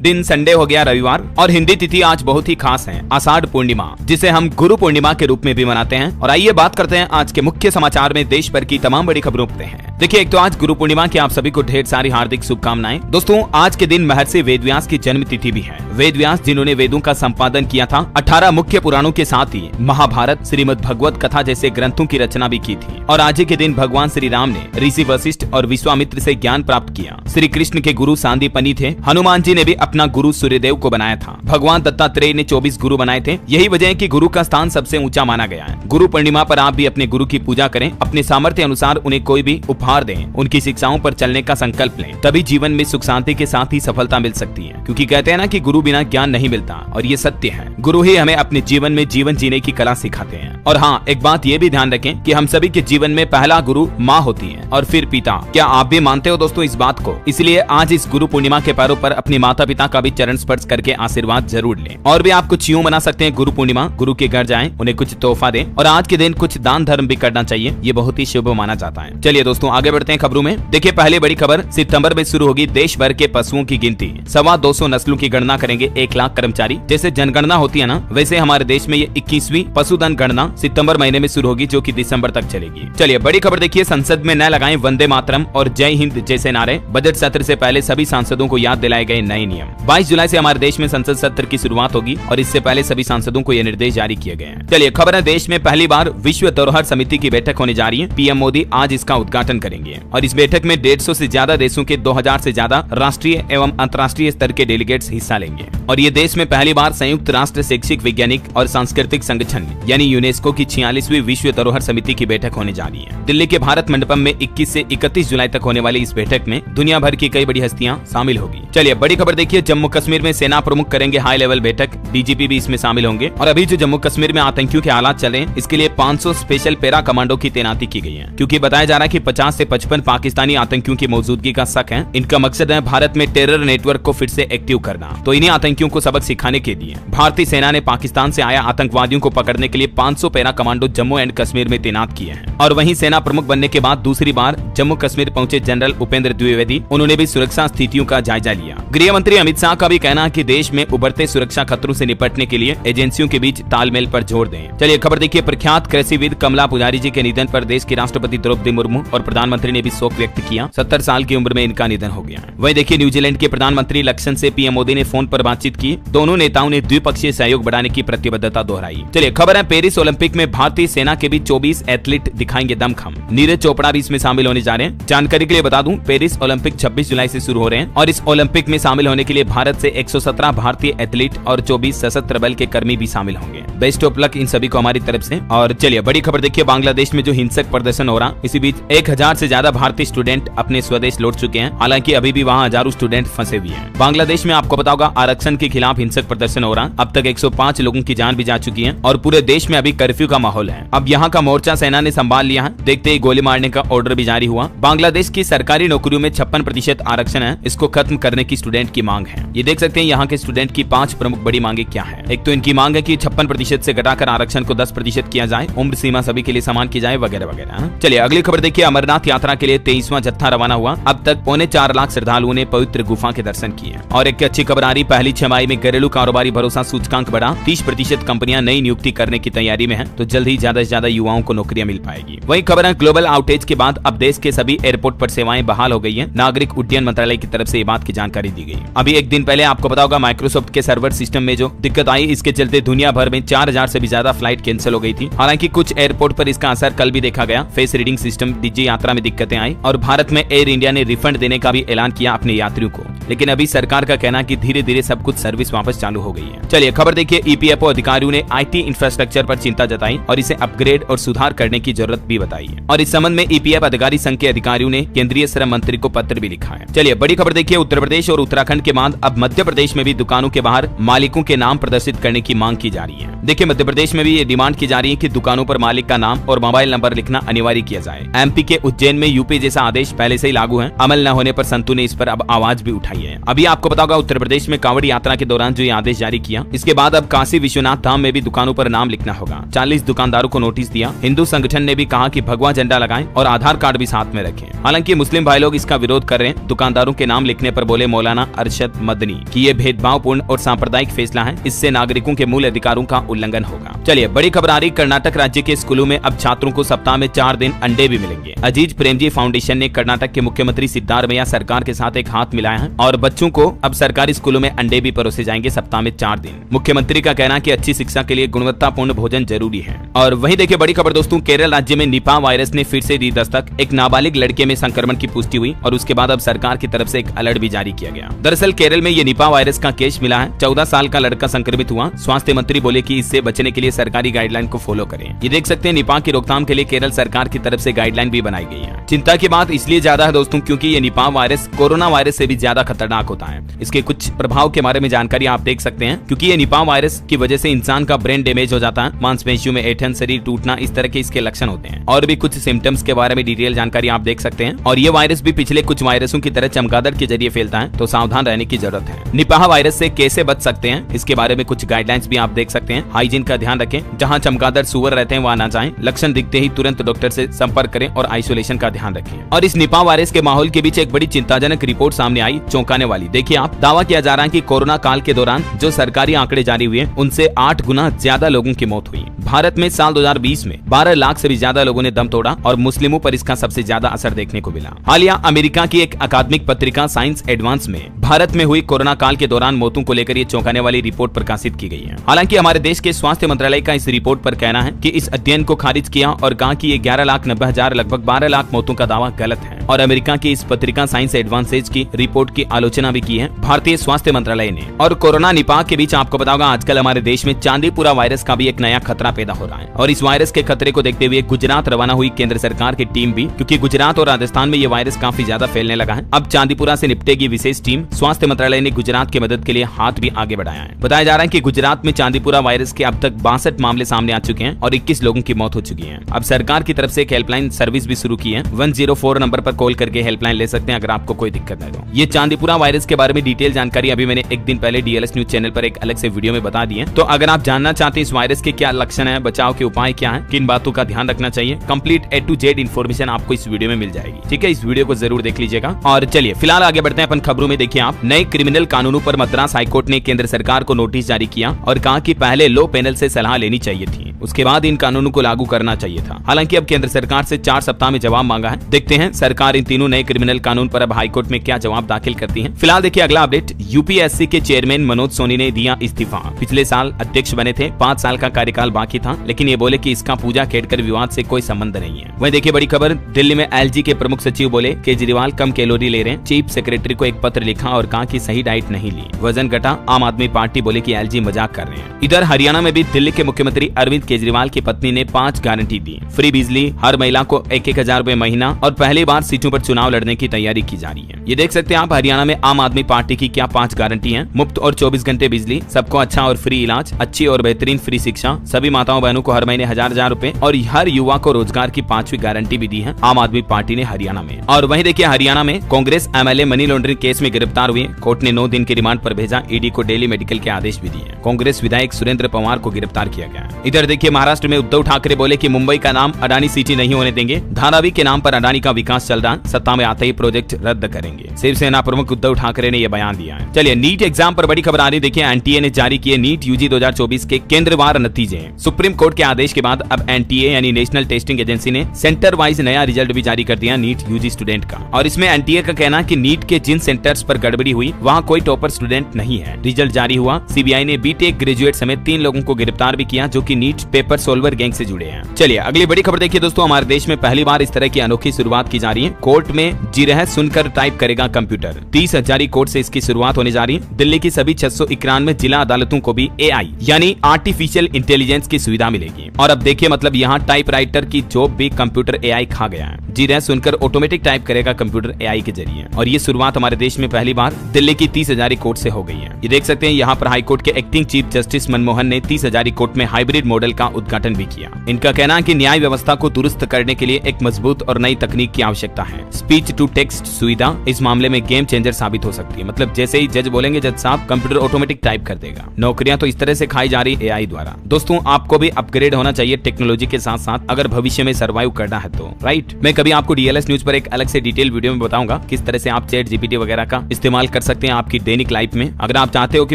दिन संडे हो गया रविवार, और हिंदी तिथि आज बहुत ही खास है, आषाढ़ पूर्णिमा, जिसे हम गुरु पूर्णिमा के रूप में भी मनाते हैं। और आइए बात करते हैं आज के मुख्य समाचार में देश भर की तमाम बड़ी खबरों पर हैं। देखिए, एक तो आज गुरु पूर्णिमा की आप सभी को ढेर सारी हार्दिक शुभकामनाएं। दोस्तों, आज के दिन महर्षि वेदव्यास की जन्म तिथि भी है। वेदव्यास जिन्होंने वेदों का संपादन किया था, 18 मुख्य पुराणों के साथ ही महाभारत, श्रीमद् भगवत कथा जैसे ग्रंथों की रचना भी की थी। और आज के दिन भगवान श्री राम ने ऋषि वशिष्ठ और विश्वामित्र से ज्ञान प्राप्त किया। श्री कृष्ण के गुरु सांदीपनि थे। हनुमान जी ने भी अपना गुरु सूर्यदेव को बनाया था। भगवान दत्तात्रेय ने 24 गुरु बनाए थे। यही वजह है कि गुरु का स्थान सबसे ऊंचा माना गया है। गुरु पूर्णिमा पर आप भी अपने गुरु की पूजा करें, अपने सामर्थ्य अनुसार उन्हें कोई भी उपहार दें, उनकी शिक्षाओं पर चलने का संकल्प लें, तभी जीवन में सुख शांति के साथ ही सफलता मिल सकती है। क्योंकि कहते हैं ना कि गुरु बिना ज्ञान नहीं मिलता, और ये सत्य है। गुरु ही हमें अपने जीवन में जीवन जीने की कला सिखाते हैं। और हाँ, एक बात ये भी ध्यान रखें कि हम सभी के जीवन में पहला गुरु माँ होती है और फिर पिता। क्या आप भी मानते हो दोस्तों इस बात को? इसलिए आज इस गुरु पूर्णिमा के पर्व पर अपने माता पिता का भी चरण स्पर्श करके आशीर्वाद जरूर लें। और भी आप कुछ यूं मना सकते हैं गुरु पूर्णिमा, गुरु के घर जाएं, उन्हें कुछ तोहफा दें, और आज के दिन कुछ दान धर्म भी करना चाहिए। ये बहुत ही शुभ माना जाता है। चलिए दोस्तों, आगे बढ़ते हैं खबरों में। देखिए, पहले बड़ी खबर, सितंबर में शुरू होगी देश भर के पशुओं की गिनती। 225 नस्लों की गणना करेंगे 1 लाख कर्मचारी। जैसे जनगणना होती है ना, वैसे हमारे देश में ये 21वीं पशुधन गणना सितंबर महीने में शुरू होगी, जो कि दिसंबर तक चलेगी। चलिए बड़ी खबर देखिए, संसद में न लगाएं वंदे मातरम और जय हिंद जैसे नारे। बजट सत्र से पहले सभी सांसदों को याद दिलाए गए नए नियम। 22 जुलाई से हमारे देश में संसद सत्र की शुरुआत होगी, और इससे पहले सभी सांसदों को ये निर्देश जारी किए गए हैं। चलिए खबर है, देश में पहली बार विश्व धरोहर समिति की बैठक होने जा रही है। पीएम मोदी आज इसका उद्घाटन करेंगे, और इस बैठक में 150 से ज्यादा देशों के 2000 से ज्यादा राष्ट्रीय एवं अंतर्राष्ट्रीय स्तर के डेलीगेट्स हिस्सा लेंगे। और ये देश में पहली बार संयुक्त राष्ट्र शैक्षिक, वैज्ञानिक और सांस्कृतिक संगठन यानी यूनेस्को की 46वीं विश्व धरोहर समिति की बैठक होने जा रही है। दिल्ली के भारत मंडपम में 21 से 31 जुलाई तक होने वाली इस बैठक में दुनिया भर की कई बड़ी हस्तियां शामिल होगी। चलिए बड़ी खबर देखिए, जम्मू कश्मीर में सेना प्रमुख करेंगे हाई लेवल बैठक। डीजीपी भी इसमें शामिल होंगे। और अभी जो जम्मू कश्मीर में आतंकियों के हालात चले, इसके लिए 500 स्पेशल पैरा कमांडो की तैनाती की गई है। क्योंकि बताया जा रहा है कि 50 से 55 पाकिस्तानी आतंकियों की मौजूदगी का शक है। इनका मकसद है भारत में टेरर नेटवर्क को फिर से एक्टिव करना। तो इन्हीं आतंकियों को सबक सिखाने के लिए भारतीय सेना ने पाकिस्तान से आया आतंकवादियों को पकड़ने के लिए 500 para commando Jammu and Kashmir में तैनात किए हैं। और वहीं सेना प्रमुख बनने के बाद दूसरी बार जम्मू कश्मीर पहुंचे जनरल उपेंद्र द्विवेदी, उन्होंने भी सुरक्षा स्थितियों का जायजा लिया। गृह मंत्री अमित शाह का भी कहना है कि देश में उभरते सुरक्षा खतरों से निपटने के लिए एजेंसियों के बीच तालमेल पर जोर दें। चलिए खबर देखिए, प्रख्यात कृषिविद कमला पुजारी जी के निधन पर देश की राष्ट्रपति द्रौपदी मुर्मू और प्रधानमंत्री ने भी शोक व्यक्त किया। 70 साल की उम्र में इनका निधन हो गया। वहीं देखिए, न्यूजीलैंड के प्रधानमंत्री लक्षण से पीएम मोदी ने फोन पर बातचीत की। दोनों नेताओं ने द्विपक्षीय सहयोग बढ़ाने की प्रतिबद्धता दोहराई। चलिए खबर है, पेरिस ओलंपिक में भारतीय सेना के भी 24 एथलीट दिखाएंगे दमखम। नीरज चोपड़ा भी इसमें शामिल होने जा रहे हैं। जानकारी के लिए बता दूं, पेरिस ओलंपिक 26 जुलाई से शुरू हो रहे हैं, और इस ओलंपिक में शामिल होने के लिए भारत से 117 भारतीय एथलीट और 24 सशस्त्र बल के कर्मी भी शामिल होंगे। बेस्ट ऑफ लक इन सभी को हमारी तरफ से। और चलिए बड़ी खबर देखिए, बांग्लादेश में जो हिंसक प्रदर्शन हो रहा, इसी बीच 1000 से ज्यादा भारतीय स्टूडेंट अपने स्वदेश लौट चुके हैं। हालांकि अभी भी वहाँ हजारों स्टूडेंट फंसे हुए हैं। बांग्लादेश में आपको पता होगा, आरक्षण के खिलाफ हिंसक प्रदर्शन हो रहा। अब तक 105 लोगों की जान भी जा चुकी है, और पूरे देश में अभी कर्फ्यू का माहौल है। अब यहाँ का मोर्चा सेना ने संभाल लिया है। देखते ही गोली मारने का ऑर्डर भी जारी हुआ। बांग्लादेश की सरकारी नौकरियों में 56% आरक्षण है, इसको खत्म करने की स्टूडेंट की मांग है। ये देख सकते हैं यहाँ के स्टूडेंट की 5 प्रमुख बड़ी मांगे क्या है। एक तो इनकी मांग है कि 56% से घटाकर आरक्षण को 10% किया जाए, उम्र सीमा सभी के लिए समान की जाए, वगैरह वगैरह। चलिए अगली खबर देखिए, अमरनाथ यात्रा के लिए 23वां जत्था रवाना हुआ। अब तक 4.25 लाख श्रद्धालुओं ने पवित्र गुफा के दर्शन किए। और एक अच्छी खबर आ रही, पहली छमाही में घरेलू कारोबारी भरोसा सूचकांक बढ़ा। 30% कंपनियां नई नियुक्ति करने की तैयारी में है, तो जल्द ही ज्यादा से ज्यादा युवाओं को नौकरियां मिल पाएगी। वही खबर है, ग्लोबल आउटेज के बाद अब देश के सभी एयरपोर्ट पर सेवाएं बहाल हो गई है। नागरिक उड्डयन मंत्रालय की तरफ से ये बात की जानकारी दी गई। अभी एक दिन पहले आपको पता होगा, माइक्रोसॉफ्ट के सर्वर सिस्टम में जो दिक्कत आई, इसके चलते दुनिया भर में 4000 से भी ज्यादा फ्लाइट कैंसिल हो गई थी। हालांकि कुछ एयरपोर्ट पर इसका असर कल भी देखा गया। फेस रीडिंग सिस्टम डीजी यात्रा में दिक्कतें आई, और भारत में एयर इंडिया ने रिफंड देने का भी ऐलान किया अपने यात्रियों को। लेकिन अभी सरकार का कहना कि धीरे धीरे सब कुछ सर्विस वापस चालू हो गई है। चलिए खबर देखिए, ईपीएफओ अधिकारियों ने आईटी इंफ्रास्ट्रक्चर पर चिंता जताई और इसे अपग्रेड और सुधार करने की जरूरत भी बताई है। और इस संबंध में ईपीएफ अधिकारी संघ के अधिकारियों ने केंद्रीय श्रम मंत्री को पत्र भी लिखा है। चलिए बड़ी खबर देखिए, उत्तर प्रदेश और उत्तराखंड के बाद अब मध्य प्रदेश में भी दुकानों के बाहर मालिकों के नाम प्रदर्शित करने की मांग की जा रही है। देखिए, मध्य प्रदेश में भी ये डिमांड की जा रही है कि दुकानों पर मालिक का नाम और मोबाइल नंबर लिखना अनिवार्य किया जाए। एमपी के उज्जैन में यूपी जैसा आदेश पहले से ही लागू है। अमल न होने पर संतू ने इस पर अब आवाज भी उठाई है। अभी आपको पता होगा उत्तर प्रदेश में कांवड़ यात्रा के दौरान जो ये आदेश जारी किया, इसके बाद अब काशी विश्वनाथ धाम में भी दुकानों पर नाम लिखना होगा। 40 दुकानदारों को नोटिस दिया। हिंदू संगठन ने भी कहा कि भगवा झंडा लगाएं और आधार कार्ड भी साथ में रखें। हालांकि मुस्लिम भाई लोग इसका विरोध कर रहे हैं। दुकानदारों के नाम लिखने पर बोले मौलाना अरशद मदनी कि ये भेदभावपूर्ण और सांप्रदायिक फैसला है, इससे नागरिकों के मूल अधिकारों का उल्लंघन होगा। चलिए बड़ी खबर आ रही, कर्नाटक राज्य के स्कूलों में अब छात्रों को सप्ताह में 4 दिन अंडे भी मिलेंगे। अजीज प्रेमजी फाउंडेशन ने कर्नाटक के मुख्यमंत्री सिद्धारमैया सरकार के साथ एक हाथ मिलाया है और बच्चों को अब सरकारी स्कूलों में अंडे भी परोसे जाएंगे सप्ताह में 4 दिन। मुख्यमंत्री का कहना है कि अच्छी शिक्षा के लिए गुणवत्तापूर्ण भोजन जरूरी है। और वहीं देखिए बड़ी खबर दोस्तों, केरल राज्य में निपाह वायरस ने फिर से दी दस्तक। एक नाबालिग लड़के में संक्रमण की पुष्टि हुई और उसके बाद अब सरकार की तरफ से एक अलर्ट भी जारी किया गया। दरअसल केरल में ये निपाह वायरस का केस मिला है। 14 साल का लड़का संक्रमित हुआ। स्वास्थ्य मंत्री बोले कि इससे बचने के लिए सरकारी गाइडलाइन को फॉलो करें। ये देख सकते हैं निपाह की रोकथाम के लिए केरल सरकार की तरफ से गाइडलाइन भी बनाई गई है। चिंता की बात इसलिए ज्यादा है दोस्तों क्योंकि ये निपाह वायरस कोरोना वायरस से भी ज्यादा खतरनाक होता है। इसके कुछ प्रभाव के बारे में जानकारी आप देख सकते हैं क्योंकि ये निपाह वायरस की वजह से इंसान का ब्रेन डैमेज हो जाता है, मांसपेशियों में ऐंठन, शरीर टूटना, इस तरह के इसके लक्षण होते हैं। और भी कुछ सिम्टम्स के बारे में डिटेल जानकारी आप देख सकते हैं। और ये वायरस भी पिछले कुछ वायरसों की तरह चमगादड़ के जरिए फैलता है, तो सावधान रहने की जरूरत है। निपाह वायरस से कैसे बच सकते हैं इसके बारे में कुछ गाइडलाइंस भी आप देख सकते हैं। हाइजीन का ध्यान रखें, जहाँ चमगादड़ सुअर रहते हैं वहाँ ना जाएं। लक्षण दिखते ही तुरंत डॉक्टर से संपर्क करें और आइसोलेशन का ध्यान रखें। और इस निपाह वायरस के माहौल के बीच एक बड़ी चिंताजनक रिपोर्ट सामने आई, चौंकाने वाली। देखिए आप, दावा किया जा रहा है कि कोरोना काल के दौरान जो सरकारी आंकड़े जारी हुए उनसे 8 गुना ज्यादा लोगों की मौत हुई। भारत में साल 2020 में 12 लाख से भी ज्यादा लोगों ने दम तोड़ा और मुस्लिमों पर इसका सबसे ज्यादा असर देखने को मिला। हालिया अमेरिका की एक अकादमिक पत्रिका साइंस एडवांस में भारत में हुई कोरोना काल के दौरान मौतों को लेकर ये चौंकाने वाली रिपोर्ट प्रकाशित की गई है। हालांकि हमारे देश के स्वास्थ्य मंत्रालय का इस रिपोर्ट पर कहना है कि इस अध्ययन को खारिज किया और कहा कि ये 11,90,000 लगभग 12 लाख मौतों का दावा गलत है। और अमेरिका की इस पत्रिका साइंस एडवांसेज की रिपोर्ट की आलोचना भी की है भारतीय स्वास्थ्य मंत्रालय ने। और कोरोना निपाह के बीच आपको बताऊंगा आजकल हमारे देश में चांदीपुरा वायरस का भी एक नया खतरा पैदा हो रहा है। और इस वायरस के खतरे को देखते हुए गुजरात रवाना हुई केंद्र सरकार की टीम भी, क्योंकि गुजरात और राजस्थान में ये वायरस काफी ज्यादा फैलने लगा है। अब चांदीपुरा से निपटेगी विशेष टीम। स्वास्थ्य मंत्रालय ने गुजरात की मदद के लिए हाथ भी आगे बढ़ाया है। बताया जा रहा है कि गुजरात में चांदीपुरा वायरस के अब तक 62 मामले सामने आ चुके हैं और 21 लोगों की मौत हो चुकी है। अब सरकार की तरफ से एक हेल्पलाइन सर्विस भी शुरू की है। 104 नंबर पर कॉल करके हेल्पलाइन ले सकते हैं अगर आपको कोई दिक्कत है तो। ये चांदीपुरा वायरस के बारे में डिटेल जानकारी अभी मैंने एक दिन पहले डीएलएस न्यूज चैनल पर एक अलग से वीडियो में बता दी है। तो अगर आप जानना चाहते हैं इस वायरस के क्या लक्षण है, बचाव के उपाय क्या है, किन बातों का ध्यान रखना चाहिए, complete A to Z information आपको इस वीडियो में मिल जाएगी। ठीक है, इस वीडियो को जरूर देख लीजिएगा। और चलिए फिलहाल आगे बढ़ते हैं अपन खबरों में। देखिए आप, नए क्रिमिनल कानूनों पर मद्रास हाईकोर्ट ने केंद्र सरकार को नोटिस जारी किया और कहा कि पहले लॉ पैनल से सलाह लेनी चाहिए थी, उसके बाद इन कानूनों को लागू करना चाहिए था। हालांकि अब केंद्र सरकार से 4 सप्ताह में जवाब मांगा है। देखते हैं सरकार इन तीनों नए क्रिमिनल कानून पर अब हाईकोर्ट में क्या जवाब दाखिल करती है। फिलहाल देखिए अगला अपडेट, यूपीएससी के चेयरमैन मनोज सोनी ने दिया इस्तीफा। पिछले साल अध्यक्ष बने थे, 5 साल का कार्यकाल बाकी था, लेकिन ये बोले कि इसका पूजा खेड़कर विवाद से कोई संबंध नहीं है। वहीं देखिए बड़ी खबर, दिल्ली में एलजी के प्रमुख सचिव बोले केजरीवाल कम कैलोरी ले रहे हैं। चीफ सेक्रेटरी को एक पत्र लिखा और कहा कि सही डाइट नहीं ली, वजन घटा। आम आदमी पार्टी बोले कि एलजी मजाक कर रहे हैं। इधर हरियाणा में भी दिल्ली के मुख्यमंत्री अरविंद केजरीवाल की पत्नी ने 5 गारंटी दी। फ्री बिजली, हर महिला को 1,000 रुपए महीना और पहली बार सीटों पर चुनाव लड़ने की तैयारी की जा रही है। ये देख सकते हैं आप, हरियाणा में आम आदमी पार्टी की क्या 5 गारंटी हैं। मुफ्त और 24 घंटे बिजली, सबको अच्छा और फ्री इलाज, अच्छी और बेहतरीन फ्री शिक्षा, सभी माताओं बहनों को हर महीने 1,000 रुपए और हर युवा को रोजगार की 5वीं गारंटी भी दी है आम आदमी पार्टी ने हरियाणा में। और वहीं देखिए हरियाणा में Congress MLA money laundering case में गिरफ्तार हुए। कोर्ट ने 9 दिन की रिमांड पर भेजा। ईडी को डेली मेडिकल के आदेश भी दिए। कांग्रेस विधायक सुरेंद्र पवार को गिरफ्तार किया गया। इधर देखिए महाराष्ट्र में उद्धव ठाकरे बोले कि मुंबई का नाम अडानी सिटी नहीं होने देंगे। धारावी के नाम पर अडानी का विकास चल रहा है, सत्ता में आते ही प्रोजेक्ट रद्द करेंगे। शिवसेना प्रमुख उद्धव ठाकरे ने यह बयान दिया है। चलिए नीट एग्जाम पर बड़ी खबर आ रही। देखिए एनटीए ने जारी किए नीट यूजी 2024 के केंद्रवार नतीजे। सुप्रीम कोर्ट के आदेश के बाद अब एनटीए यानी नेशनल टेस्टिंग एजेंसी ने सेंटर वाइज नया रिजल्ट भी जारी कर दिया नीट यूजी स्टूडेंट का। और इसमें एनटीए का कहना है कि नीट के जिन सेंटर्स पर गड़बड़ी हुई वहां कोई टॉपर स्टूडेंट नहीं है। रिजल्ट जारी हुआ। सीबीआई ने बीटेक ग्रेजुएट समेत 3 लोगों को गिरफ्तार भी किया जो कि नीट पेपर सोल्वर गैंग से जुड़े हैं। चलिए अगली बड़ी खबर देखिए दोस्तों, हमारे देश में पहली बार इस तरह की अनोखी शुरुआत की जा रही है। कोर्ट में जिरह सुनकर टाइप करेगा कंप्यूटर। 30 हजारी कोर्ट से इसकी शुरुआत होने जा रही है। दिल्ली की सभी 691 जिला अदालतों को भी एआई यानी आर्टिफिशियल इंटेलिजेंस की सुविधा मिलेगी। और अब देखिए मतलब यहाँ टाइप राइटर की जॉब भी कंप्यूटर एआई खा गया है। जिरह सुनकर ऑटोमेटिक टाइप करेगा कंप्यूटर एआई के जरिए। और ये शुरुआत हमारे देश में पहली बार दिल्ली की 30 हजारी कोर्ट से हो गई है। ये देख सकते हैं यहाँ पर हाई कोर्ट के एक्टिंग चीफ जस्टिस मनमोहन ने 30 हजारी कोर्ट में हाइब्रिड मॉडल का उद्घाटन भी किया। इनका कहना है कि न्याय व्यवस्था को दुरुस्त करने के लिए एक मजबूत मजबूत और नई तकनीक की आवश्यकता है। स्पीच टू टेक्स्ट सुविधा इस मामले में गेम चेंजर साबित हो सकती है। मतलब जैसे ही जज बोलेंगे जज साहब कंप्यूटर ऑटोमेटिक टाइप कर देगा। नौकरियां तो इस तरह से खाई जा रही एआई द्वारा। दोस्तों आपको भी अपग्रेड होना चाहिए टेक्नोलॉजी के साथ साथ, अगर भविष्य में सर्वाइव करना है तो, राइट। मैं कभी आपको डीएलएस न्यूज पर एक अलग से डिटेल वीडियो में बताऊंगा किस तरह से आप चैट जीपीटी वगैरह का इस्तेमाल कर सकते हैं आपकी दैनिक लाइफ में। अगर आप चाहते हो कि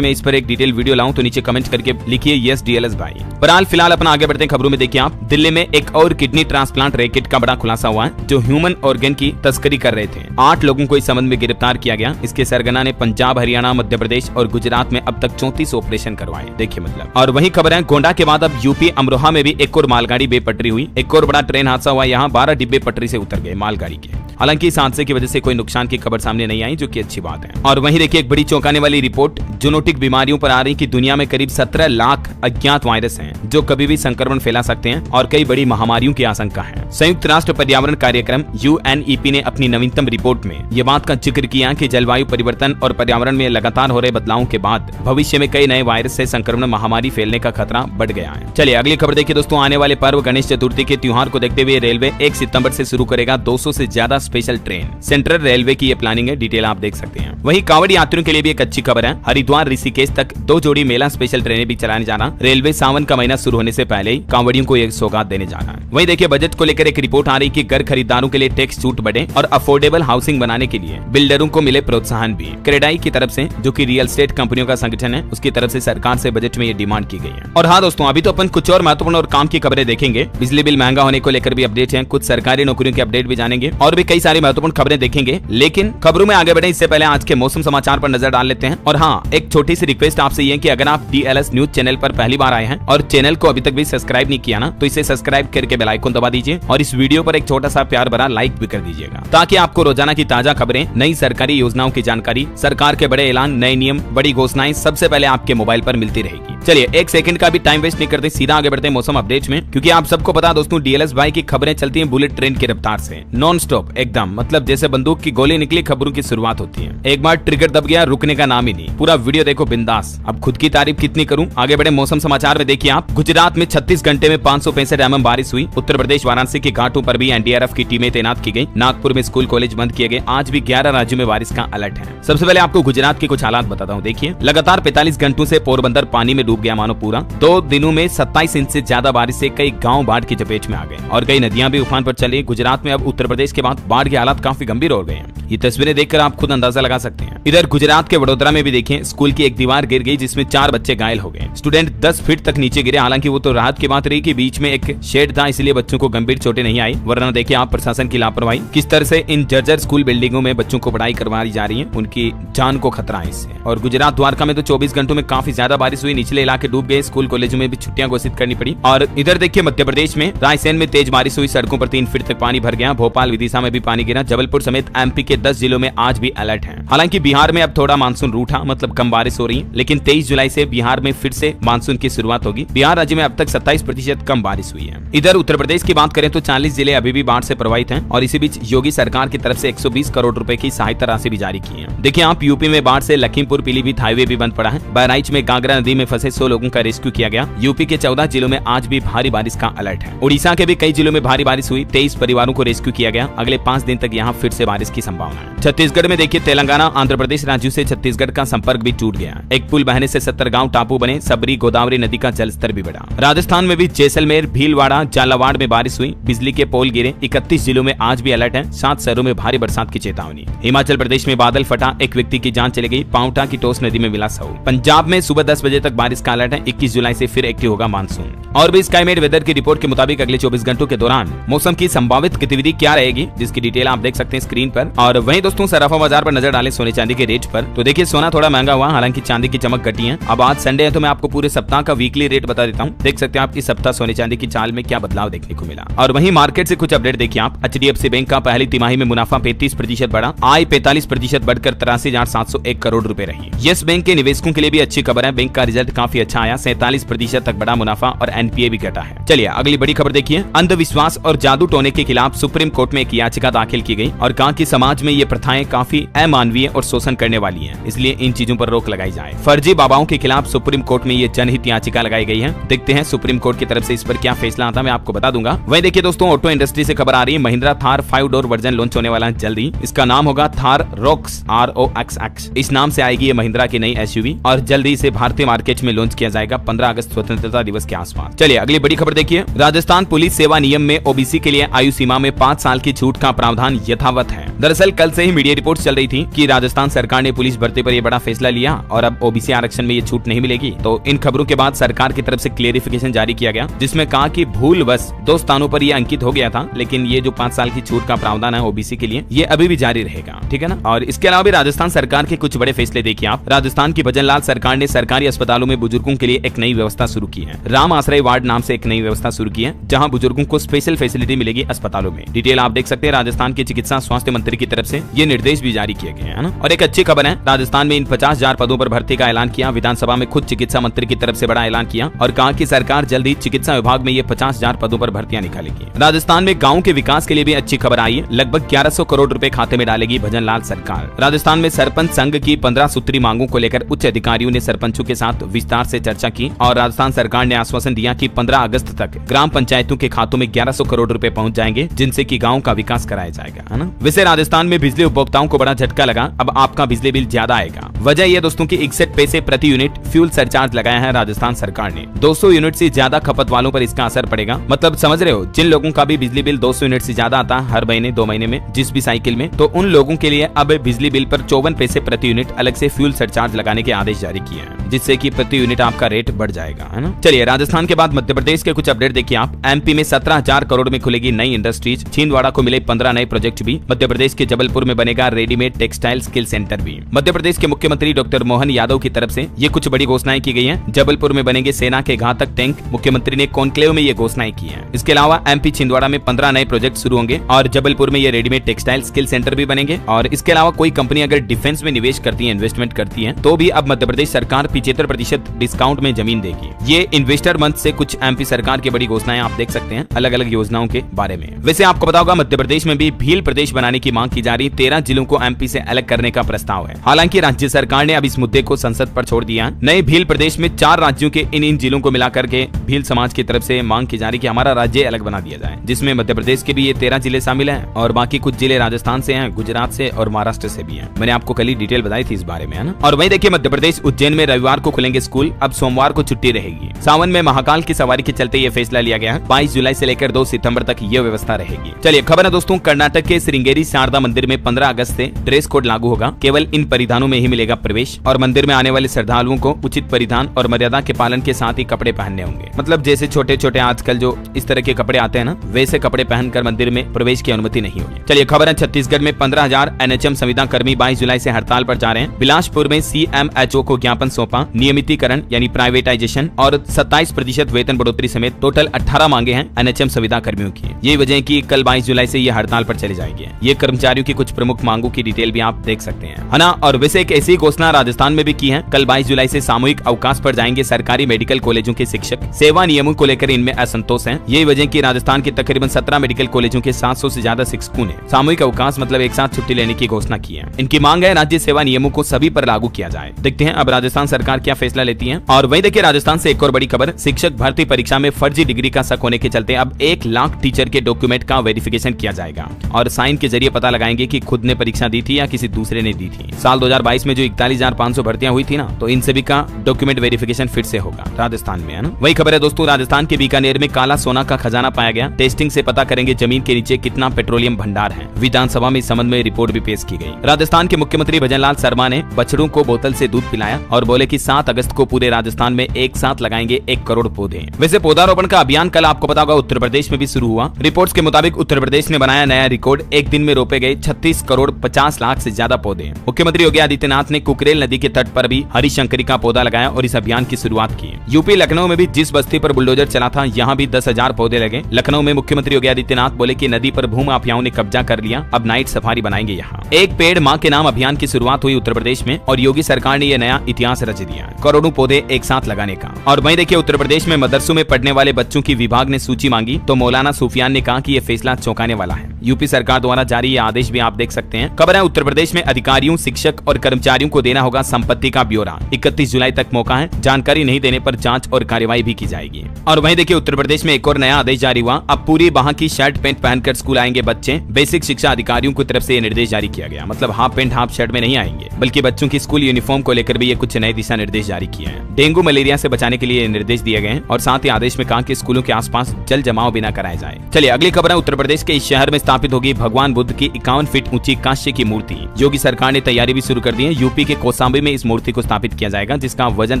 मैं इस पर एक डिटेल वीडियो लाऊं तो नीचे कमेंट करके लिखिए यस डीएलएस भाई। बहरहाल फिलहाल अपना आगे बढ़ते हैं खबरों में। देखिए आप, दिल्ली में एक और किडनी ट्रांसप्लांट रैकेट का बड़ा खुलासा हुआ है जो ह्यूमन ऑर्गन की तस्करी कर रहे थे। 8 लोगों को इस संबंध में गिरफ्तार किया गया। इसके सरगना ने पंजाब, हरियाणा, मध्य प्रदेश और गुजरात में अब तक 34 ऑपरेशन करवाए। देखिए मतलब। और वही खबर है गोंडा के बाद अब यूपी अमरोहा में भी एक और मालगाड़ी बेपटरी हुई। एक और बड़ा ट्रेन हादसा हुआ। यहाँ 12 डिब्बे पटरी से उतर गए मालगाड़ी के। हालांकि इस हादसे की वजह से कोई नुकसान की खबर सामने नहीं आई, जो कि अच्छी बात है। और वहीं देखिए एक बड़ी चौंकाने वाली रिपोर्ट जूनोटिक बीमारियों पर आ रही कि दुनिया में करीब 17 लाख अज्ञात वायरस हैं जो कभी भी संक्रमण फैला सकते हैं और कई बड़ी महामारियों की आशंका है। संयुक्त राष्ट्र पर्यावरण कार्यक्रम UNEP ने अपनी नवीनतम रिपोर्ट में ये बात का जिक्र किया कि जलवायु परिवर्तन और पर्यावरण में लगातार हो रहे बदलावों के बाद भविष्य में कई नए वायरस से संक्रमण महामारी फैलने का खतरा बढ़ गया है। चलिए अगली खबर देखिए दोस्तों। आने वाले पर्व गणेश चतुर्थी के त्योहार को देखते हुए रेलवे 1 सितंबर से शुरू करेगा 200 से ज्यादा स्पेशल ट्रेन। सेंट्रल रेलवे की ये प्लानिंग है, डिटेल आप देख सकते हैं। वहीं कांवड़ यात्रियों के लिए भी एक अच्छी खबर है। हरिद्वार ऋषिकेश तक 2 जोड़ी मेला स्पेशल ट्रेनें भी चलाने जाना। रेलवे सावन का महीना शुरू होने से पहले ही कांवड़ियों को एक सौगात देने जा रहा है। वहीं देखिए बजट को लेकर एक रिपोर्ट आ रही कि घर खरीदारों के लिए टैक्स छूट बढ़े और अफोर्डेबल हाउसिंग बनाने के लिए बिल्डरों को मिले प्रोत्साहन भी। क्रेडाई की तरफ से, जो कि रियल एस्टेट कंपनियों का संगठन है, उसकी तरफ से सरकार से बजट में ये डिमांड की गई है। और हाँ दोस्तों, अभी तो अपन कुछ और महत्वपूर्ण और काम की खबरें देखेंगे। बिजली बिल महंगा होने को लेकर भी अपडेट है, कुछ सरकारी नौकरियों के अपडेट भी जानेंगे और भी कई सारी महत्वपूर्ण खबरें देखेंगे। लेकिन खबरों में आगे बढ़े इससे पहले आज के मौसम समाचार पर नजर डाल लेते हैं। और हाँ, एक छोटी सी रिक्वेस्ट आपसे ये है कि अगर आप डीएलएस न्यूज चैनल पर पहली बार आए हैं और चैनल को अभी तक भी सब्सक्राइब नहीं किया ना, तो इसे सब्सक्राइब करके बेल आइकन दबा दीजिए और इस वीडियो पर एक छोटा सा प्यार भरा लाइक भी कर दीजिएगा, ताकि आपको रोजाना की ताजा खबरें, नई सरकारी योजनाओं की जानकारी, सरकार के बड़े ऐलान, नए नियम, बड़ी घोषणाएं सबसे पहले आपके मोबाइल पर मिलती रहेगी। चलिए 1 सेकंड का भी टाइम वेस्ट नहीं करते, सीधा आगे बढ़ते हैं मौसम अपडेट में। क्योंकि आप सबको पता दोस्तों, डीएलएस भाई की खबरें चलती हैं बुलेट ट्रेन की रफ्तार से, नॉन स्टॉप एकदम। मतलब जैसे बंदूक की गोली निकली खबरों की शुरुआत होती है। एक बार ट्रिगर दब गया, रुकने का नाम ही नहीं। पूरा वीडियो देखो बिंदास। अब खुद की तारीफ कितनी करूं। आगे बढ़े मौसम समाचार में। देखिए आप, गुजरात में 36 घंटे में 565 mm बारिश हुई। उत्तर प्रदेश वाराणसी के घाटों पर भी एनडीआरएफ की टीमें तैनात की गई। नागपुर में स्कूल कॉलेज बंद किए गए। आज भी 11 राज्यों में बारिश का अलर्ट है। सबसे पहले आपको गुजरात के कुछ हालात बताता हूँ। देखिए, लगातार 45 घंटों से पोरबंदर पानी में डूब गया मानो पूरा। 2 दिनों में 27 इंच से ज्यादा बारिश से कई गाँव बाढ़ की चपेट में आ गए और कई नदियां भी उफान पर चली। गुजरात में अब उत्तर प्रदेश के बाद बाढ़ के हालात काफी गंभीर हो गए हैं। ये तस्वीरें देखकर आप खुद अंदाजा लगा सकते हैं। इधर गुजरात के वडोदरा में भी देखें, स्कूल की एक दीवार गिर गई जिसमें 4 बच्चे घायल हो गए। स्टूडेंट 10 फीट तक नीचे गिरे। हालांकि वो तो राहत की बात रही कि बीच में एक शेड था, इसलिए बच्चों को गंभीर चोटें नहीं आई। वरना देखिए आप, प्रशासन की लापरवाही, किस तरह से इन जर्जर स्कूल बिल्डिंगों में बच्चों को पढ़ाई करवाई जा रही है, उनकी जान को खतरा है इससे। और गुजरात द्वारका में तो 24 घंटों में काफी ज्यादा बारिश हुई। निचले इलाके डूब गए। स्कूल कॉलेजों में भी छुट्टियां घोषित करनी पड़ी। और इधर देखिए मध्य प्रदेश में रायसेन में तेज बारिश हुई। सड़कों पर 3 फीट तक पानी भर गया। भोपाल, विदिशा में भी पानी गिरा। जबलपुर समेत एमपी के 10 जिलों में आज भी अलर्ट है। हालांकि बिहार में अब थोड़ा मानसून रूठा, मतलब कम बारिश हो रही है। लेकिन 23 जुलाई से बिहार में फिर से मानसून की शुरुआत होगी। बिहार राज्य में अब तक 27% कम बारिश हुई है। इधर उत्तर प्रदेश की बात करें तो 40 जिले अभी भी बाढ़ से प्रभावित हैं और इसी बीच योगी सरकार की तरफ से 120 करोड़ रुपए की सहायता राशि भी जारी की है। देखिए आप, यूपी में बाढ़ से लखीमपुर पीलीभीत हाईवे भी बंद पड़ा है। बहराइच में गागरा नदी में फंसे 100 लोगों का रेस्क्यू किया गया। यूपी के 14 जिलों में आज भी भारी बारिश का अलर्ट है। उड़ीसा के भी कई जिलों में भारी बारिश हुई। 23 परिवारों को रेस्क्यू किया गया। अगले 5 दिन तक यहाँ फिर से बारिश की संभावना है। छत्तीसगढ़ में देखिए, तेलंगाना आंध्र प्रदेश राज्यों से छत्तीसगढ़ का संपर्क भी टूट गया। एक पुल बहने से 70 गाँव टापू बने। सबरी गोदावरी नदी का जलस्तर भी बढ़ा। राजस्थान में भी जैसलमेर, भीलवाड़ा, झालावाड़ में बारिश हुई। बिजली के पोल गिरे। 31 जिलों में आज भी अलर्ट है। 7 शहरों में भारी बरसात की चेतावनी। हिमाचल प्रदेश में बादल फटा। एक व्यक्ति की जान चली गई। पांवटा की टोस नदी में मिला शव। पंजाब में सुबह 10 बजे तक बारिश का अलर्ट है। 21 जुलाई से फिर एक्टिव होगा मानसून। और भी स्काईमेट वेदर की रिपोर्ट के मुताबिक अगले 24 घंटों के दौरान मौसम की संभावित गतिविधि क्या रहेगी, जिसकी डिटेल आप देख सकते हैं स्क्रीन पर। और वहीं दोस्तों, सराफा बाजार पर नजर डालें सोने चांदी के रेट पर, तो देखिए सोना थोड़ा महंगा हुआ। हालांकि चांदी की चमक घटी है। अब आज संडे है तो मैं आपको पूरे सप्ताह का वीकली रेट बता देता हूँ। देख सकते हैं आप इस सप्ताह सोने चांदी की चाल में क्या बदलाव देखने को मिला। और वहीं मार्केट से कुछ अपडेट देखिए आप। एचडीएफसी बैंक का पहली तिमाही में मुनाफा 35% बढ़ा। आय 45% बढ़कर 83,701 करोड़ रुपए रही। यस बैंक के निवेशकों के लिए भी अच्छी खबर है। बैंक का रिजल्ट काफी अच्छा आया। 47% तक बढ़ा मुनाफा और एनपीए भी घटा है। चलिए अगली बड़ी खबर देखिए। अंधविश्वास और जादू टोने के खिलाफ सुप्रीम कोर्ट में एक याचिका दाखिल की गई और कहा कि समाज में ये प्रथाएं काफी अमानवीय और शोषण करने वाली हैं, इसलिए इन चीजों पर रोक लगाई जाए। फर्जी बाबाओं के खिलाफ सुप्रीम कोर्ट में ये जनहित याचिका लगाई गई है। देखते हैं सुप्रीम कोर्ट की तरफ से इस पर क्या फैसला आता है, मैं आपको बता दूंगा। वहीं देखिए दोस्तों, ऑटो इंडस्ट्री इंडस्ट्री से खबर आ रही है, Mahindra Thar 5 door version launch होने वाला है जल्दी। इसका नाम होगा थार रॉक्स ROXX। इस नाम से आएगी ये महिंद्रा की नई SUV और जल्दी इसे भारतीय मार्केट में लॉन्च किया जाएगा 15 अगस्त स्वतंत्रता दिवस के आसपास। चलिए अगली बड़ी खबर देखिए। राजस्थान पुलिस सेवा नियम में OBC के लिए आयु सीमा में 5 साल की छूट का प्रावधान यथावत है। दरअसल कल से ही मीडिया रिपोर्ट चल रही थी कि राजस्थान सरकार ने पुलिस भर्ती पर यह बड़ा फैसला लिया और अब OBC आरक्षण में ये छूट नहीं मिलेगी। तो इन खबरों के बाद सरकार की तरफ से क्लेरिफिकेशन जारी किया गया, जिसमें कहा कि भूलवश 2 स्थानों पर यह अंकित हो गया था, लेकिन ये जो 5 साल की छूट का प्रावधान है OBC के लिए, ये अभी भी जारी रहेगा। ठीक है ना। और इसके अलावा भी राजस्थान सरकार के कुछ बड़े फैसले देखिए आप। राजस्थान की भजनलाल सरकार ने सरकारी अस्पतालों में बुजुर्गों के लिए एक नई व्यवस्था शुरू की है। राम आश्रय वार्ड नाम से एक नई व्यवस्था शुरू की है, जहां बुजुर्गों को स्पेशल फैसिलिटी मिलेगी अस्पतालों में। डिटेल आप देख सकते हैं। राजस्थान के चिकित्सा स्वास्थ्य मंत्री की तरफ से ये निर्देश भी जारी किए गए हैं ना। और एक अच्छी खबर है, राजस्थान में इन 50,000 पदों पर भर्ती का ऐलान किया। विधानसभा में खुद चिकित्सा मंत्री की तरफ से बड़ा ऐलान किया और कहा कि सरकार जल्द ही चिकित्सा विभाग में ये 50,000 पदों पर भर्तियां निकालेगी। राजस्थान में गाँव के विकास के लिए भी अच्छी खबर आई है। लगभग 1100 करोड़ रुपए खाते में डालेगी भजनलाल सरकार। राजस्थान में सरपंच संघ की 15 सूत्री मांगों को लेकर उच्च अधिकारियों ने सरपंचों के साथ विस्तार से चर्चा की और राजस्थान सरकार ने आश्वासन दिया कि 15 अगस्त तक ग्राम पंचायतों के खातों में 1100 करोड़ रुपए पहुंच जाएंगे, जिनसे कि गांव का विकास कराया जाएगा, है ना। वैसे राजस्थान में बिजली उपभोक्ताओं को बड़ा झटका लगा। अब आपका बिजली बिल ज्यादा आएगा। वजह यह दोस्तों की 61 पैसे प्रति यूनिट फ्यूल सरचार्ज लगाया है राजस्थान सरकार ने। 200 यूनिट से ज्यादा खपत वालों पर इसका असर पड़ेगा। मतलब समझ रहे हो, जिन लोगों का भी बिजली बिल 200 यूनिट से ज्यादा आता है हर महीने 2 महीने में जिस भी साइकिल में, तो उन लोगों के लिए अब बिजली बिल पर 54 पैसे प्रति यूनिट अलग से फ्यूल सरचार्ज लगाने के आदेश जारी किए हैं, जिससे कि प्रति यूनिट आपका रेट बढ़ जाएगा, है ना। चलिए राजस्थान के बाद मध्य प्रदेश के कुछ अपडेट देखिए आप। MP में 17,000 करोड़ में खुलेगी नई इंडस्ट्रीज। छिंदवाड़ा को मिले 15 नए प्रोजेक्ट भी। मध्य प्रदेश के जबलपुर में बनेगा रेडीमेड टेक्सटाइल स्किल सेंटर भी। मध्य प्रदेश के मुख्यमंत्री डॉक्टर मोहन यादव की तरफ से ये कुछ बड़ी घोषणाएं की गई हैं। जबलपुर में बनेंगे सेना के घातक टैंक। मुख्यमंत्री ने कॉन्क्लेव में ये घोषणाएं की हैं। इसके अलावा MP छिंदवाड़ा में 15 नए प्रोजेक्ट शुरू होंगे और जबलपुर में ये रेडीमेड टेक्सटाइल स्किल सेंटर भी बनेंगे। और इसके अलावा कोई कंपनी अगर डिफेंस में निवेश करती है, इन्वेस्टमेंट करती है, तो भी अब मध्य प्रदेश सरकार 75% डिस्काउंट में जमीन देगी। ये इन्वेस्टर मंच से कुछ MP सरकार की बड़ी घोषणाएं आप देख सकते हैं अलग अलग योजनाओं के बारे में। वैसे आपको पता होगा मध्य प्रदेश में भी भील प्रदेश बनाने की मांग की जा रही। 13 जिलों को MP से अलग करने का प्रस्ताव है। हालांकि राज्य सरकार ने अब इस मुद्दे को संसद पर छोड़ दिया। नए भील प्रदेश में 4 राज्यों के इन जिलों को मिलाकर के भील समाज की तरफ से मांग की जा रही कि हमारा राज्य अलग बना दिया जाए, जिसमें मध्य प्रदेश के भी ये 13 जिले शामिल हैं और बाकी कुछ जिले राजस्थान से हैं, गुजरात से और महाराष्ट्र से भी हैं। मैंने आपको कल ही डिटेल बताई थी इस बारे में, है ना। और वहीं देखिए मध्य प्रदेश उज्जैन में रविवार को खुलेंगे स्कूल। अब सोमवार को छुट्टी रहेगी। सावन में महाकाल की सवारी के चलते ये फैसला लिया गया है। 22 जुलाई से लेकर 2 सितंबर तक ये व्यवस्था रहेगी। चलिए खबर है दोस्तों, कर्नाटक के श्रृंगेरी शारदा मंदिर में 15 अगस्त से ड्रेस कोड लागू होगा। केवल इन परिधानों में ही मिलेगा प्रवेश और मंदिर में आने वाले श्रद्धालुओं को उचित परिधान और मर्यादा के पालन के साथ ही कपड़े पहनने होंगे। मतलब जैसे छोटे छोटे आजकल जो इस तरह के कपड़े आते हैं ना, वैसे कपड़े पहनकर मंदिर में प्रवेश की अनुमति नहीं होगी। चलिए खबर है छत्तीसगढ़ में 15,000 NHM संविदा कर्मी 22 जुलाई से हड़ताल पर जा रहे हैं। बिलासपुर में CMHO को ज्ञापन सौंपा। नियमितीकरण यानी प्राइवेटाइजेशन और 27% वेतन बढ़ोतरी समेत टोटल 18 मांगे हैं NHM संविदा कर्मियों की। ये वजह की कल 22 जुलाई से ये हड़ताल पर चली जाएगी। ये कर्मचारियों की कुछ प्रमुख मांगों की डिटेल भी आप देख सकते हैं, है ना। और वैसे एक ऐसी घोषणा राजस्थान में भी की है। कल 22 जुलाई से सामूहिक अवकाश पर जाएंगे सरकारी मेडिकल कॉलेजों के शिक्षक। सेवा नियमों को लेकर इनमें असंतोष है। यही वजह की राजस्थान के तकरीबन 17 मेडिकल कॉलेजों के 700 से ज्यादा शिक्षकों ने सामूहिक अवकाश मतलब एक साथ छुट्टी लेने की घोषणा की है। इनकी मांग है राज्य सेवा नियमों को सभी पर लागू किया जाए। देखते हैं अब राजस्थान सरकार क्या फैसला लेती है। और वहीं देखिए राजस्थान से एक और बड़ी खबर, शिक्षक भर्ती परीक्षा में फर्जी डिग्री का शक होने के चलते अब 1 लाख टीचर के डॉक्यूमेंट का वेरिफिकेशन किया जाएगा और साइन के जरिए पता लगाएंगे कि खुद ने परीक्षा दी थी या किसी दूसरे ने दी थी। साल 2022 में जो 41,500 भर्तियां हुई थी ना, तो इन सभी का डॉक्यूमेंट वेरिफिकेशन फिर से होगा राजस्थान में, है ना। वही खबर है दोस्तों, राजस्थान के बीकानेर में काला सोना का खजाना पाया गया। टेस्टिंग से पता करेंगे जमीन के नीचे कितना पेट्रोलियम भंडार है। विधानसभा में इस संबंध में रिपोर्ट भी पेश की गई। राजस्थान के मुख्यमंत्री भजनलाल शर्मा ने बछड़ों को बोतल से दूध पिलाया और बोले कि 7 अगस्त को पूरे राजस्थान में एक साथ लगाएंगे 1 करोड़ पौधे। वैसे पौधारोपण का अभियान कल आपको पता होगा उत्तर प्रदेश में भी शुरू हुआ। रिपोर्ट्स के मुताबिक उत्तर प्रदेश ने बनाया नया रिकॉर्ड। एक दिन में रोपे गए 36 करोड़ 50 लाख से ज्यादा पौधे। मुख्यमंत्री योगी आदित्यनाथ ने कुकरेल नदी के तट पर भी हरिशंकरी का पौधा लगाया और इस अभियान की शुरुआत की। यूपी लखनऊ में भी जिस बस्ती पर बुलडोजर चला था, यहाँ भी 10,000 पौधे लगे। लखनऊ में मुख्यमंत्री योगी आदित्यनाथ बोले कि नदी पर भूमाफियाओं ने कब्जा कर लिया, अब नाइट सफारी बनाएंगे यहाँ। एक पेड़ माँ के नाम अभियान की शुरुआत हुई उत्तर प्रदेश में और योगी सरकार ने यह नया इतिहास रच दिया, करोड़ों पौधे एक साथ लगाने का। और वहीं देखिए उत्तर प्रदेश में मदरसों में पढ़ने वाले बच्चों की विभाग ने सूची मांगी तो मौलाना सुफियान ने कहा कि यह फैसला चौंकाने वाला है। यूपी सरकार द्वारा जारी ये आदेश भी आप देख सकते हैं। खबर है उत्तर प्रदेश में अधिकारियों, शिक्षक और कर्मचारियों को देना होगा संपत्ति का ब्यौरा। 31 जुलाई तक मौका है, जानकारी नहीं देने पर जांच और कार्रवाई भी की जाएगी। और वहीं देखिए उत्तर प्रदेश में एक और नया आदेश जारी हुआ। अब पूरी बाह की शर्ट पैंट पहनकर स्कूल आएंगे बच्चे। बेसिक शिक्षा अधिकारियों की तरफ से ये निर्देश जारी किया गया। मतलब हाफ पैंट हाफ शर्ट में नहीं आएंगे, बल्कि बच्चों की स्कूल यूनिफॉर्म को लेकर भी ये कुछ नए दिशा निर्देश जारी किए हैं। डेंगू मलेरिया से बचाने के लिए निर्देश दिए गए हैं और साथ ही आदेश में कहा कि स्कूलों के आसपास जल जमाव भी न कराया जाए। चलिए अगली खबर है उत्तर प्रदेश के इस शहर में स्थापित होगी भगवान बुद्ध की 51 फीट ऊंची कांस्य की मूर्ति। योगी सरकार ने तैयारी भी शुरू कर दी है। यूपी के कौशाम्बी में इस मूर्ति को स्थापित किया जाएगा, जिसका वजन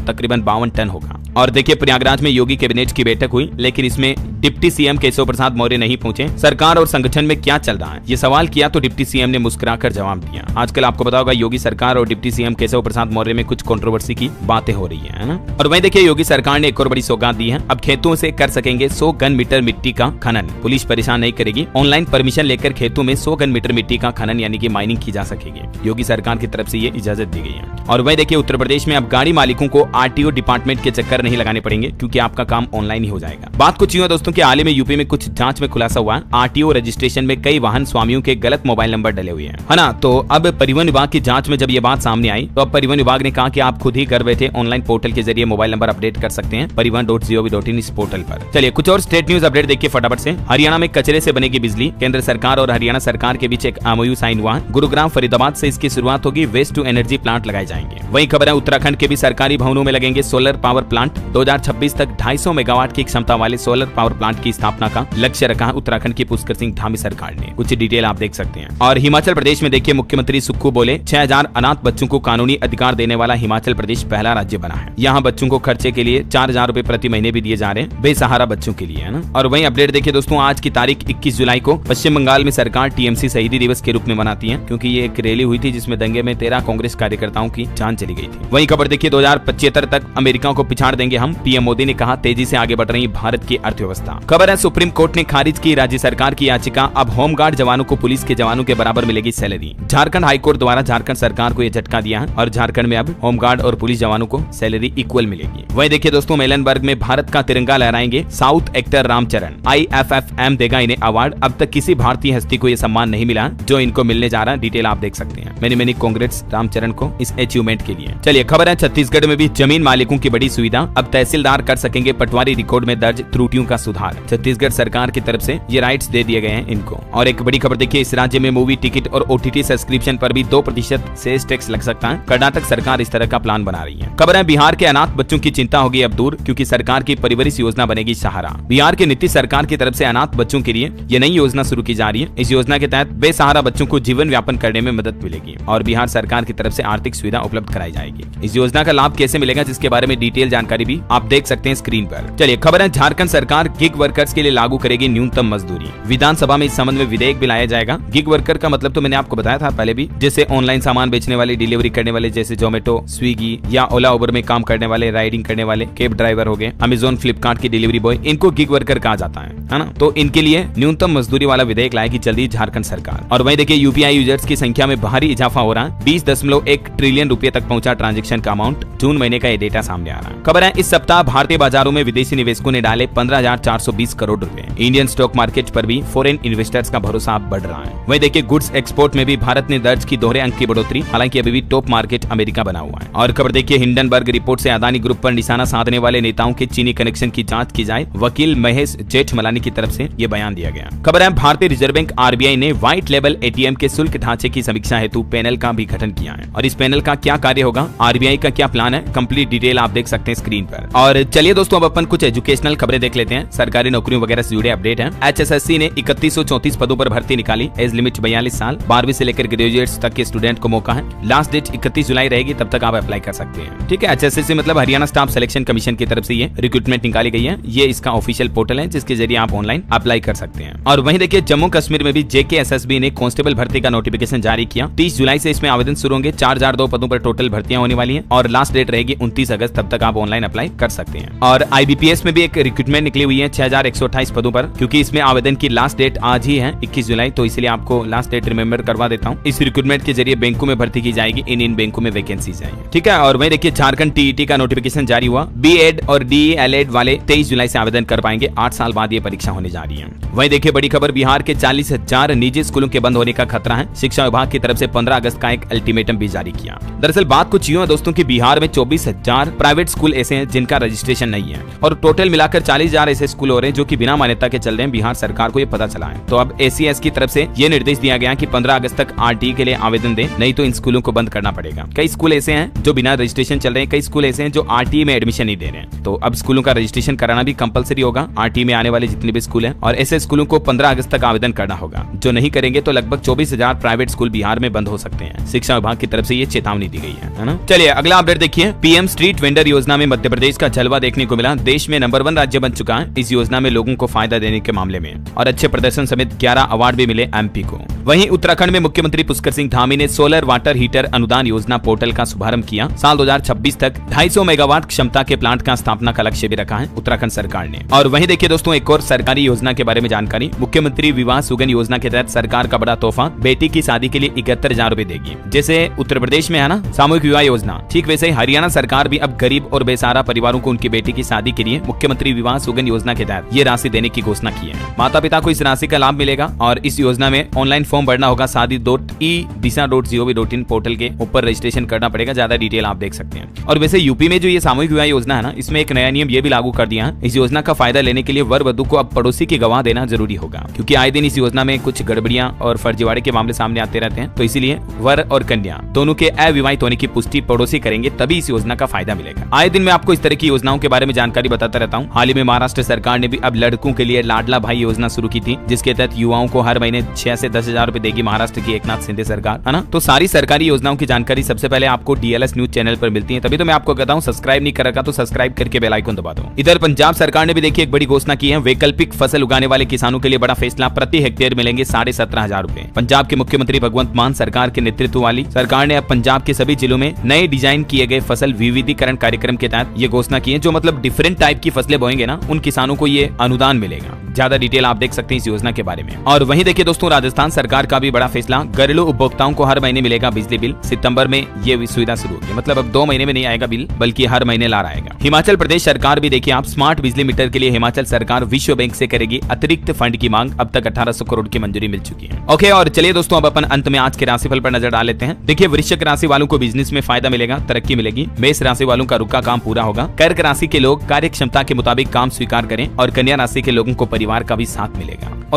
तकरीबन 52 टन होगा। और देखिए प्रयागराज में योगी कैबिनेट की बैठक हुई, लेकिन इसमें डिप्टी सीएम केशव प्रसाद मौर्य नहीं पहुंचे। सरकार और संगठन में क्या चल रहा है, ये सवाल किया तो डिप्टी सीएम ने मुस्कुराकर जवाब दिया। आजकल आपको पता होगा योगी सरकार और डिप्टी सीएम केशव प्रसाद मौर्य में कुछ कंट्रोवर्सी की बातें हो रही है ना। और वहीं देखिए योगी सरकार ने एक और बड़ी सौगात दी है। अब खेतों से कर सकेंगे 100 घन मीटर मिट्टी का खनन। पुलिस परेशान नहीं करेगी। ऑनलाइन परमिशन लेकर खेतों में 100 घन मीटर मिट्टी का खनन यानी कि माइनिंग की जा सकेगी। योगी सरकार की तरफ से ये इजाजत दी गई है। और वहीं देखिए उत्तर प्रदेश में अब गाड़ी मालिकों को आरटीओ डिपार्टमेंट के चक्कर नहीं लगाने पड़ेंगे, क्योंकि आपका काम ऑनलाइन ही हो जाएगा। बात कुछ यूं है दोस्तों कि हाल ही में यूपी में कुछ जांच में खुलासा हुआ। आरटीओ रजिस्ट्रेशन में कई वाहन स्वामियों के गलत मोबाइल नंबर डले हुए हैं, है ना। तो अब परिवहन विभाग की जांच में जब ये बात सामने आई, तो अब परिवहन विभाग ने कहा कि आप खुद ही घर बैठे ऑनलाइन पोर्टल के जरिए मोबाइल नंबर अपडेट कर सकते हैं परिवहन.gov.in इस पोर्टल पर। चलिए कुछ और स्टेट न्यूज अपडेट देखिए फटाफट से। हरियाणा में कचरे से बनेगी बिजली। केंद्र सरकार और हरियाणा सरकार के बीच एक एमओयू साइन हुआ। गुरुग्राम फरीदाबाद से इसकी शुरुआत होगी। वेस्ट टू एनर्जी प्लांट लगाए जाएंगे। वहीं खबर है उत्तराखंड के भी सरकारी भवनों में लगेंगे सोलर पावर प्लांट। 2026 तक 250 मेगावाट की क्षमता वाले सोलर पावर प्लांट की स्थापना का लक्ष्य रखा है उत्तराखंड की पुष्कर सिंह धामी सरकार ने। कुछ डिटेल आप देख सकते हैं। और हिमाचल प्रदेश में देखिए मुख्यमंत्री सुक्खू बोले 6000 अनाथ बच्चों को कानूनी अधिकार देने वाला हिमाचल प्रदेश पहला राज्य बना है। यहाँ बच्चों को खर्चे के लिए 4000 रुपए प्रति महीने भी दिए जा रहे हैं बेसहारा बच्चों के लिए, है ना। और वहीं अपडेट देखिए दोस्तों, आज की तारीख 21 जुलाई को पश्चिम बंगाल में सरकार टीएमसी शहीदी दिवस के रूप में मनाती है, क्योंकि ये एक रैली हुई थी जिसमें दंगे में 13 कांग्रेस कार्यकर्ताओं की जान चली गई थी। वहीं खबर देखिए 2075 तक अमेरिका को पिछाड़ देंगे हम। पीएम मोदी ने कहा तेजी से आगे बढ़ रही भारत की अर्थव्यवस्था। खबर है सुप्रीम कोर्ट ने खारिज की राज्य सरकार की याचिका। अब होमगार्ड जवानों को पुलिस के जवानों के बराबर मिलेगी सैलरी। झारखंड हाईकोर्ट द्वारा झारखंड सरकार को यह झटका दिया है और झारखंड में अब होमगार्ड और पुलिस जवानों को सैलरी इक्वल मिलेगी। वहीं देखिए दोस्तों मेलनबर्ग में भारत का तिरंगा लहराएंगे साउथ एक्टर रामचरण। IFFM देगा इन्हें अवार्ड। अब तक किसी भारतीय हस्ती को यह सम्मान नहीं मिला जो इनको मिलने जा रहा है। डिटेल आप देख सकते हैं। मेनी कांग्रेट्स रामचरण को इस अचीवमेंट के लिए। चलिए खबर है छत्तीसगढ़ में भी जमीन मालिकों की बड़ी सुविधा। अब तहसीलदार कर सकेंगे पटवारी रिकॉर्ड में दर्ज त्रुटियों का सुधार। छत्तीसगढ़ सरकार की तरफ से ये राइट्स दे दिए गए हैं इनको। और एक बड़ी खबर देखिए, इस राज्य में मूवी टिकट और OTT सब्सक्रिप्शन पर भी 2% सेस टैक्स लग सकता है। कर्नाटक सरकार इस तरह का प्लान बना रही है। खबर है बिहार के अनाथ बच्चों की चिंता होगी अब दूर, क्योंकि सरकार की परिवरिश योजना बनेगी सहारा। बिहार के नीतीश सरकार की तरफ से अनाथ बच्चों के लिए ये नई योजना शुरू की जा रही है। इस योजना के तहत बेसहारा बच्चों को जीवन व्यापन करने में मदद मिलेगी और बिहार सरकार की तरफ से आर्थिक सुविधा उपलब्ध कराई जाएगी। इस योजना का लाभ कैसे मिलेगा, जिसके बारे में डिटेल जानकारी भी आप देख सकते हैं स्क्रीन पर। चलिए खबर है झारखंड सरकार गिग वर्कर्स के लिए लागू करेगी न्यूनतम मजदूरी। विधानसभा में इस संबंध में विधेयक भी लाया जाएगा। गिग वर्कर का मतलब तो मैंने आपको बताया था पहले भी, जैसे ऑनलाइन सामान बेचने वाले, डिलीवरी करने वाले, जैसे जोमेटो, स्विगी या ओला उबर में काम करने वाले, राइडिंग करने वाले, कैब ड्राइवर हो गए, अमेजोन फ्लिपकार्ट की डिलीवरी बॉय, इनको गिग वर्कर कहा जाता है ना। तो इनके लिए न्यूनतम मजदूरी वाला विधेयक लाएगी जल्दी झारखंड सरकार। और वहीं देखिए UPI यूजर्स की संख्या में भारी इजाफा हो रहा है। 20.1 ट्रिलियन रुपए तक पहुंचा ट्रांजैक्शन का अमाउंट। जून महीने का ये डेटा सामने आ रहा है। खबर है इस सप्ताह भारतीय बाजारों में विदेशी निवेशकों ने डाले 15,420 करोड़ रुपए। इंडियन स्टॉक मार्केट पर भी फॉरेन इन्वेस्टर्स का भरोसा बढ़ रहा है। वहीं देखिए गुड्स एक्सपोर्ट में भी भारत ने दर्ज की दोहरे अंक की बढ़ोतरी। हालांकि अभी भी टॉप मार्केट अमेरिका बना हुआ है। और खबर देखिए हिंडनबर्ग रिपोर्ट से अदानी ग्रुप पर निशाना साधने वाले नेताओं के चीनी कनेक्शन की जांच की जाए। वकील महेश जेठमलानी की तरफ से यह बयान दिया गया। खबर है भारतीय रिजर्व बैंक RBI ने व्हाइट लेबल ATM के शुल्क ढांचे की समीक्षा हेतु पैनल का भी गठन किया है। और इस पैनल का क्या कार्य होगा, RBI का क्या प्लान है, कंप्लीट डिटेल आप देख सकते हैं स्क्रीन पर। और चलिए दोस्तों अब अपन कुछ एजुकेशनल खबरें देख लेते हैं। सरकारी नौकरियों वगैरह से जुड़े अपडेट है। HSSC ने 3134 पदों पर भर्ती निकाली। एज लिमिट 42 साल। 12वीं से लेकर ग्रेजुएट्स तक के स्टूडेंट को मौका है। लास्ट डेट 31 जुलाई रहेगी, तब तक आप अप्लाई कर सकते हैं। ठीक है, HSSC मतलब हरियाणा स्टाफ सिलेक्शन कमीशन की तरफ से ये रिक्रूटमेंट निकाली गई है। ये इसका ऑफिशियल पोर्टल है जिसके जरिए आप ऑनलाइन अप्लाई कर सकते हैं। और वहीं देखिए जम्मू कश्मीर में भी JKSSB ने कांस्टेबल भर्ती का नोटिफिकेशन जारी किया। 30 जुलाई से इसमें आवेदन शुरू होंगे। 4002 पदों पर टोटल भर्तियां होने वाली हैं और लास्ट डेट रहेगी 29 अगस्त, तब तक आप ऑनलाइन अप्लाई कर सकते हैं। और IBPS में भी एक रिक्रूटमेंट निकली हुई है 6128 पदों पर, क्योंकि इसमें आवेदन की लास्ट डेट आज ही है 21 जुलाई, तो इसलिए आपको लास्ट डेट रिमेंबर करवा देता हूँ। इस रिक्रूटमेंट के जरिए बैंकों में भर्ती की जाएगी, इन बैंकों में वैकेंसीज है, ठीक है। और वही देखिए झारखंड TET का नोटिफिकेशन जारी हुआ। BEd और DELED वाले 23 जुलाई से आवेदन कर पाएंगे, 8 साल बाद ये परीक्षा होने जा रही है। वही देखिए बड़ी खबर, बिहार के 40,000 निजी स्कूलों के बंद होने का खतरा है। शिक्षा विभाग की तरफ से 15 अगस्त का एक अल्टीमेटम भी जारी किया। दरअसल बात कुछ यूं है दोस्तों कि बिहार में 24,000 प्राइवेट स्कूल ऐसे हैं जिनका रजिस्ट्रेशन नहीं है, और टोटल मिलाकर 40,000 ऐसे स्कूल हो रहे हैं जो कि बिना मान्यता के चल रहे हैं। बिहार सरकार को ये पता चला है, तो अब ACS की तरफ से ये निर्देश दिया गया कि 15 अगस्त तक RTE के लिए आवेदन दें, नहीं तो इन स्कूलों को बंद करना पड़ेगा। कई स्कूल ऐसे हैं जो बिना रजिस्ट्रेशन चल रहे हैं, कई स्कूल ऐसे हैं जो RTE में एडमिशन नहीं दे रहे हैं। तो अब स्कूलों का रजिस्ट्रेशन कराना भी कंपलसरी होगा RTE में आने वाले जितने भी स्कूल हैं, और ऐसे स्कूलों को 15 अगस्त तक आवेदन करना होगा। जो नहीं करेंगे तो लगभग 24,000 प्राइवेट स्कूल बिहार में बंद हो सकते हैं। शिक्षा विभाग की तरफ से ये चेतावनी दी गई है ना। चलिए अगला अपडेट देखिए। PM स्ट्रीट वेंडर योजना में मध्य प्रदेश का जलवा देखने को मिला। देश में नंबर 1 राज्य बन चुका है इस योजना में लोगों को फायदा देने के मामले में, और अच्छे प्रदर्शन समेत 11 अवार्ड भी मिले MP को। वहीं उत्तराखंड में मुख्यमंत्री पुष्कर सिंह धामी ने सोलर वाटर हीटर अनुदान योजना पोर्टल का शुभारंभ किया। साल 2026 तक 250 मेगावाट क्षमता के प्लांट का स्थापना का लक्ष्य भी रखा है उत्तराखंड सरकार ने। और वहीं देखिए दोस्तों एक और सरकारी योजना के बारे में जानकारी। मुख्यमंत्री विवाह सुगन योजना के तहत सरकार का बड़ा तोहफा, बेटी की शादी के लिए 71,000 रूपए देगी। जैसे उत्तर प्रदेश में है ना सामूहिक विवाह योजना, ठीक वैसे ही हरियाणा सरकार भी अब गरीब और बेसहारा परिवारों को उनकी बेटी की शादी के लिए मुख्यमंत्री विवाह सुगन योजना के तहत ये राशि देने की घोषणा की है। माता पिता को इस राशि का लाभ मिलेगा, और इस योजना में ऑनलाइन फॉर्म भरना होगा। शादी.e-दिशा.gov.in पोर्टल के ऊपर रजिस्ट्रेशन करना पड़ेगा। ज्यादा डिटेल आप देख सकते हैं। और वैसे यूपी में जो ये सामूहिक विवाह योजना है ना, इसमें एक नया नियम ये भी लागू कर दिया है। इस योजना का फायदा लेने के लिए वर वधु को अब पड़ोसी की गवाह देना जरूरी होगा, क्योंकि आए दिन इस योजना में कुछ गड़बड़ियां और फर्जीवाड़े के मामले सामने आते रहते हैं। तो इसीलिए वर और कन्या दोनों के अविवाहित होने की पुष्टि पड़ोसी करेंगे, तभी इस योजना का फायदा मिलेगा। आए दिन मैं आपको इस तरह की योजनाओं के बारे में जानकारी बताता रहता हूँ। हाल ही में महाराष्ट्र सरकार ने भी अब लड़कों के लिए लाडला भाई योजना शुरू की थी, जिसके तहत युवाओं को हर महीने 6 से 10,000 रूपए देगी महाराष्ट्र की एकनाथ शिंदे सरकार, है ना। तो सारी सरकारी योजनाओं की जानकारी सबसे पहले आपको DLS न्यूज चैनल पर मिलती है, तभी तो मैं आपको कहता हूँ सब्सक्राइब नहीं कर रखा तो सब्सक्राइब करके बेल आइकन दबा दो। इधर पंजाब सरकार ने भी देखिए एक बड़ी घोषणा की है। वैकल्पिक फसल उगाने वाले किसानों के लिए बड़ा फैसला, प्रति हेक्टेयर मिलेंगे 17,500 रूपए। पंजाब के मुख्यमंत्री भगवंत मान सरकार के नेतृत्व वाली सरकार ने अब पंजाब के सभी जिलों में नए डिजाइन किए गए फसल विविधीकरण कार्यक्रम के तहत ये घोषणा की है। जो मतलब डिफरेंट टाइप की फसलें बोएंगे ना, उन किसानों को ये अनुदान मिलेगा। ज्यादा डिटेल आप देख सकते हैं इस योजना के बारे में। और वहीं देखिए दोस्तों राजस्थान सरकार का भी बड़ा फैसला, घरेलू उपभोक्ताओं को हर महीने मिलेगा बिजली बिल। सितंबर में ये सुविधा शुरू होगी, मतलब अब 2 महीने में नहीं आएगा बिल, बल्कि हर महीने ला आएगा। हिमाचल प्रदेश सरकार भी देखिए आप स्मार्ट बिजली मीटर के लिए हिमाचल सरकार विश्व बैंक से करेगी अतिरिक्त फंड की मांग। अब तक 1800 करोड़ की मंजूरी मिल चुकी है। ओके, और चलिए दोस्तों अब अपन अंत में आज के राशिफल पर नजर डाल लेते हैं। देखिए वृश्चिक राशि वालों को बिजनेस में फायदा मिलेगा, तरक्की मिलेगी। मेष राशि वालों का रुका काम पूरा होगा। कर्क राशि के लोग कार्य क्षमता के मुताबिक काम स्वीकार करें, और कन्या राशि के लोगों को परिवार का भी साथ मिलेगा।